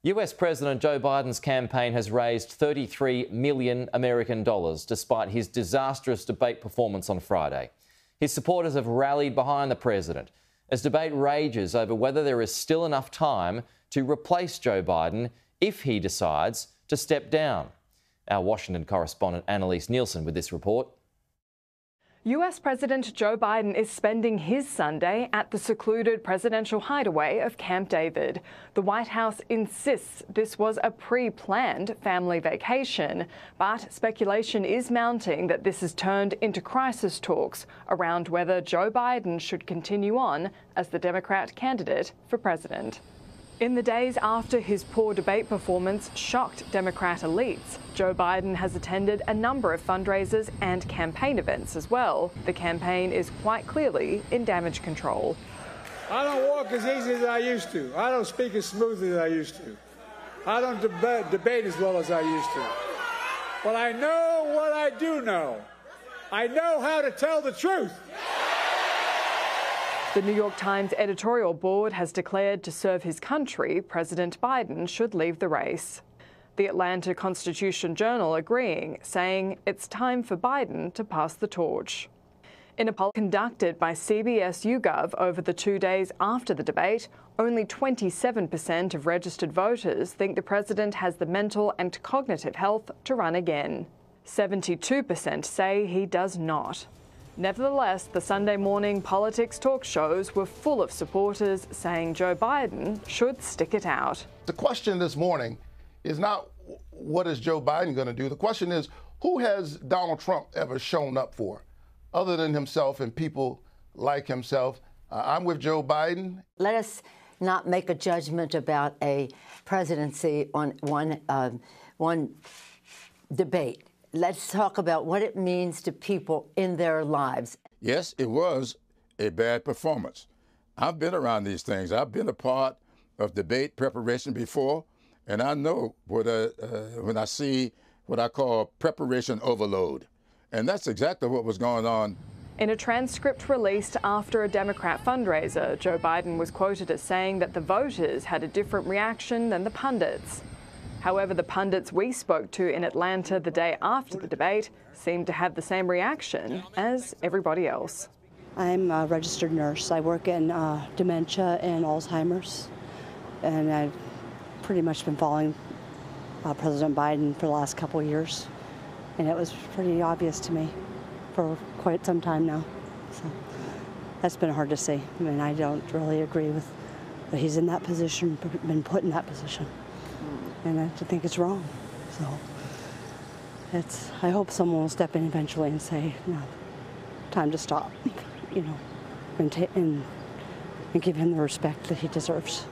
US President Joe Biden's campaign has raised $33 million American dollars despite his disastrous debate performance on Friday. His supporters have rallied behind the president as debate rages over whether there is still enough time to replace Joe Biden if he decides to step down. Our Washington correspondent Annalise Nielsen with this report. US President Joe Biden is spending his Sunday at the secluded presidential hideaway of Camp David. The White House insists this was a pre-planned family vacation, but speculation is mounting that this has turned into crisis talks around whether Joe Biden should continue on as the Democrat candidate for president. In the days after his poor debate performance shocked Democrat elites, Joe Biden has attended a number of fundraisers and campaign events as well. The campaign is quite clearly in damage control. I don't walk as easy as I used to. I don't speak as smoothly as I used to. I don't debate as well as I used to. But I know what I do know. I know how to tell the truth. The New York Times editorial board has declared to serve his country, President Biden should leave the race. The Atlanta Constitution-Journal agreeing, saying it's time for Biden to pass the torch. In a poll conducted by CBS YouGov over the 2 days after the debate, only 27% of registered voters think the president has the mental and cognitive health to run again. 72% say he does not. Nevertheless, the Sunday morning politics talk shows were full of supporters saying Joe Biden should stick it out. The question this morning is not what is Joe Biden going to do. The question is, who has Donald Trump ever shown up for, other than himself and people like himself? I'm with Joe Biden. Let us not make a judgment about a presidency on one debate. Let's talk about what it means to people in their lives. Yes, it was a bad performance. I've been around these things. I've been a part of debate preparation before, and I know what when I see what I call preparation overload. And that's exactly what was going on. In a transcript released after a Democrat fundraiser, Joe Biden was quoted as saying that the voters had a different reaction than the pundits. However, the pundits we spoke to in Atlanta the day after the debate seemed to have the same reaction as everybody else. I'm a registered nurse. I work in dementia and Alzheimer's, and I've pretty much been following President Biden for the last couple of years, and it was pretty obvious to me for quite some time now. So that's been hard to see. I mean, I don't really agree with that he's in that position, been put in that position. And I think it's wrong. So I hope someone will step in eventually and say, no, time to stop, you know, and give him the respect that he deserves.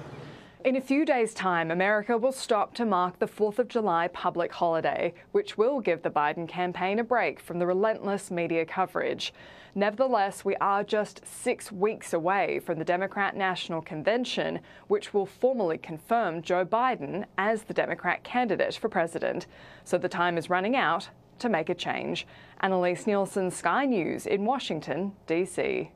In a few days' time, America will stop to mark the 4th of July public holiday, which will give the Biden campaign a break from the relentless media coverage. Nevertheless, we are just 6 weeks away from the Democrat National Convention, which will formally confirm Joe Biden as the Democrat candidate for president. So the time is running out to make a change. Annalise Nielsen, Sky News in Washington, D.C.